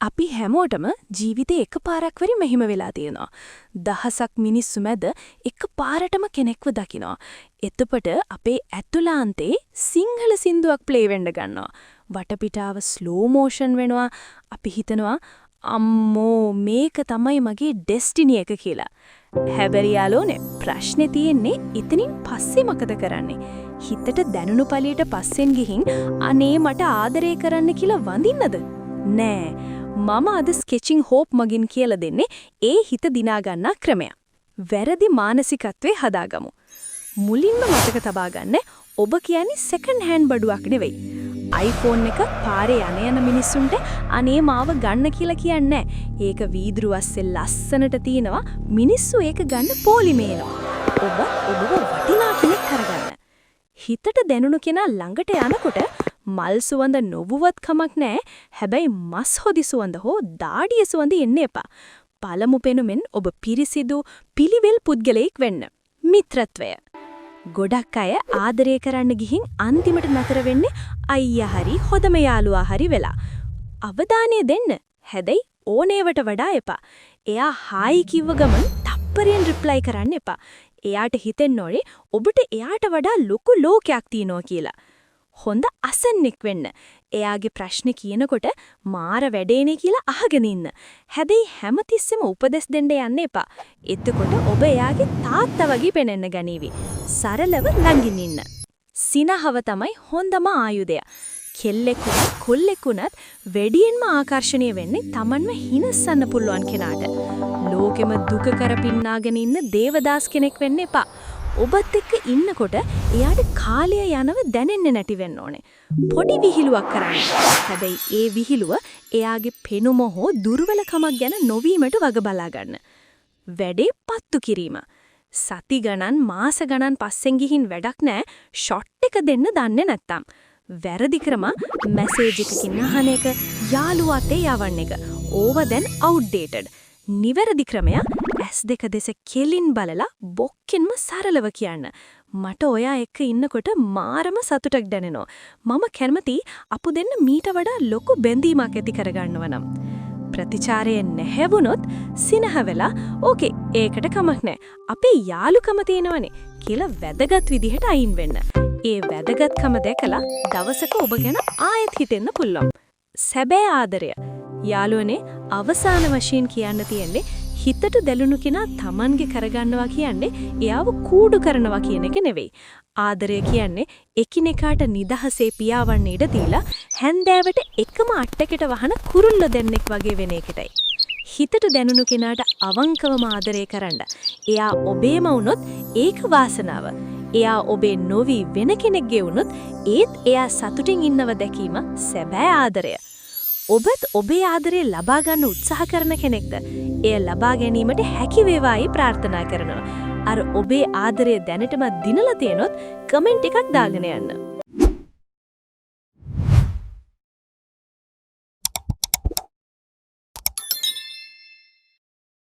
අපි හැමෝටම ජීවිතේ එකපාරක් වරි මෙහිම වෙලා තියෙනවා. දහසක් මිනිස්සු මැද එකපාරටම කෙනෙක්ව දකිනවා. එතකොට අපේ ඇතුළාන්තේ සිංහල සින්දුවක් ප්ලේ වෙන්න ගන්නවා. වටපිටාව ස්ලෝ මෝෂන් වෙනවා. අපි හිතනවා අම්මෝ මේක තමයි මගේ ඩෙස්ටිනි එක කියලා. හැබැයි යාළුවනේ ප්‍රශ්නේ තියෙන්නේ ඉතින් පස්සේ මොකද කරන්නේ? හිතට දැනුණු පළියට පස්සෙන් ගිහින් අනේ මට ආදරය කරන්න කියලා වඳින්නද? නෑ. මම අද ස්කෙචින් හෝප් මගින් කියලා දෙන්නේ ඒ හිත දිනා ගන්නා ක්‍රමය. වැරදි මානසිකත්වේ හදාගමු. මුලින්ම මතක තබා ගන්න ඔබ කියන්නේ සෙකන්ඩ් හෑන්ඩ් බඩුවක් නෙවෙයි. iPhone එක පාරේ යන මිනිස්සුන්ට අනේ මාව ගන්න කියලා කියන්නේ ඒක වීදුරු අස්සේ ලස්සනට තියනවා මිනිස්සු ඒක ගන්න පොලිමේනවා. ඔබව වටිනා කෙනෙක් කරගන්න. හිතට දැනුණු කෙනා ළඟට යනකොට මල් සුවඳ නොවුවත් කමක් නැහැ. හැබැයි මස් හොදි සුවඳ හෝ දාඩිය සුවඳ එන්න එපා. පළමු පෙනුමෙන් ඔබ පිරිසිදු පිළිවෙල් පුද්ගලයෙක් වෙන්න. මිත්‍රත්වය. ගොඩක් අය ආදරය කරන්න ගිහින් අන්තිමට නතර වෙන්නේ අයියා හරි හොදම යාළුවා හරි වෙලා. අවධානය දෙන්න. හැබැයි ඕනේවට වඩා එපා. එයා හායි කිව්ව ගමන් තප්පරෙන් රිප්ලයි කරන්න එපා. එයාට හිතෙන්න ඕනේ ඔබට එයාට වඩා ලොකු ලෝකයක් තියෙනවා කියලා. හොඳ අසන්නෙක් වෙන්න. එයාගේ ප්‍රශ්න කියනකොට මාර වැඩේනේ කියලා අහගෙන ඉන්න. හැබැයි හැමතිස්සෙම උපදෙස් දෙන්න යන්න එපා. එතකොට ඔබ එයාගේ තාත්තා වගේ පෙනෙන්න ගනීවි. සරලව ළඟින් ඉන්න. සිනහව තමයි හොඳම ආයුධය. කෙල්ලෙකුත් කොල්ලෙකුත් වැඩියෙන්ම ආකර්ෂණීය වෙන්නේ Tamanව හිනස්සන්න පුළුවන් කෙනාට. ලෝකෙම දුක කරපින්නාගෙන ඉන්න දේවදාස් කෙනෙක් වෙන්න එපා. ඔබත් එක්ක ඉන්නකොට එයාට කාලය යනව දැනෙන්නේ නැති වෙන්න ඕනේ. පොඩි විහිළුවක් කරන්න. හැබැයි ඒ විහිළුව එයාගේ පෙනුම හෝ දුර්වලකමක් ගැන නොවීමට වග බලා ගන්න. වැඩේ පත්තු කිරීම. සති ගණන් මාස ගණන් පස්සෙන් ගිහින් වැඩක් නැහැ. ෂොට් එක දෙන්න දන්නේ නැත්තම්. වැරදි ක්‍රම මැසේජ් එකකින් අහන එක, යාළුවාට යවන්න එක. ඕව දැන් අවුට්ඩේටඩ්. නිවැරදි ක්‍රමය S2 දෙස කෙලින් බලලා බොක්කෙන්ම සරලව කියන්න. මට ඔයා එක්ක ඉන්නකොට මාරම සතුටක් දැනෙනවා. මම කැමති අපු දෙන්න මීට වඩා ලොකු බැඳීමක් ඇති කරගන්නව නම්. ප්‍රතිචාරය නැහැ වුණොත් සිනහ වෙලා ඕකේ ඒකට කමක් නැහැ. අපේ යාළුකම තියෙනවනේ කියලා වැදගත් විදිහට අයින් වෙන්න. ඒ වැදගත්කම දැකලා දවසක ඔබ ගැන ආයෙත් හිතෙන්න පුළුවන්. සැබෑ ආදරය. යාළුවනේ අවසාන වශයෙන් කියන්න තියෙන්නේ හිතට දැලුණු කෙනා Tamanගේ කරගන්නවා කියන්නේ එයාව කූඩු කරනවා කියන එක නෙවෙයි. ආදරය කියන්නේ එකිනෙකාට නිදහසේ පියාවන්න ඉඩ දීලා හැන්දෑවට එකම අට්ටකට වහන කුරුල්ල දෙන්නෙක් වගේ වෙන එකටයි. හිතට දැනුණු කෙනාට අවංකවම ආදරය කරන්න. එයා ඔබේම වුණොත් ඒක වාසනාව. එයා ඔබේ නොවි වෙන කෙනෙක්ගේ වුණොත් ඒත් එයා සතුටින් ඉන්නව දැකීම සැබෑ ආදරය. ඔබත් ඔබේ ආදරය ලබා ගන්න උත්සාහ කරන කෙනෙක්ද? එය ලබා ගැනීමට හැකි වේවායි ප්‍රාර්ථනා කරනවා. අර ඔබේ ආදරය දැනටම දිනලා තියෙනොත් කමෙන්ට් එකක් දාගෙන යන්න.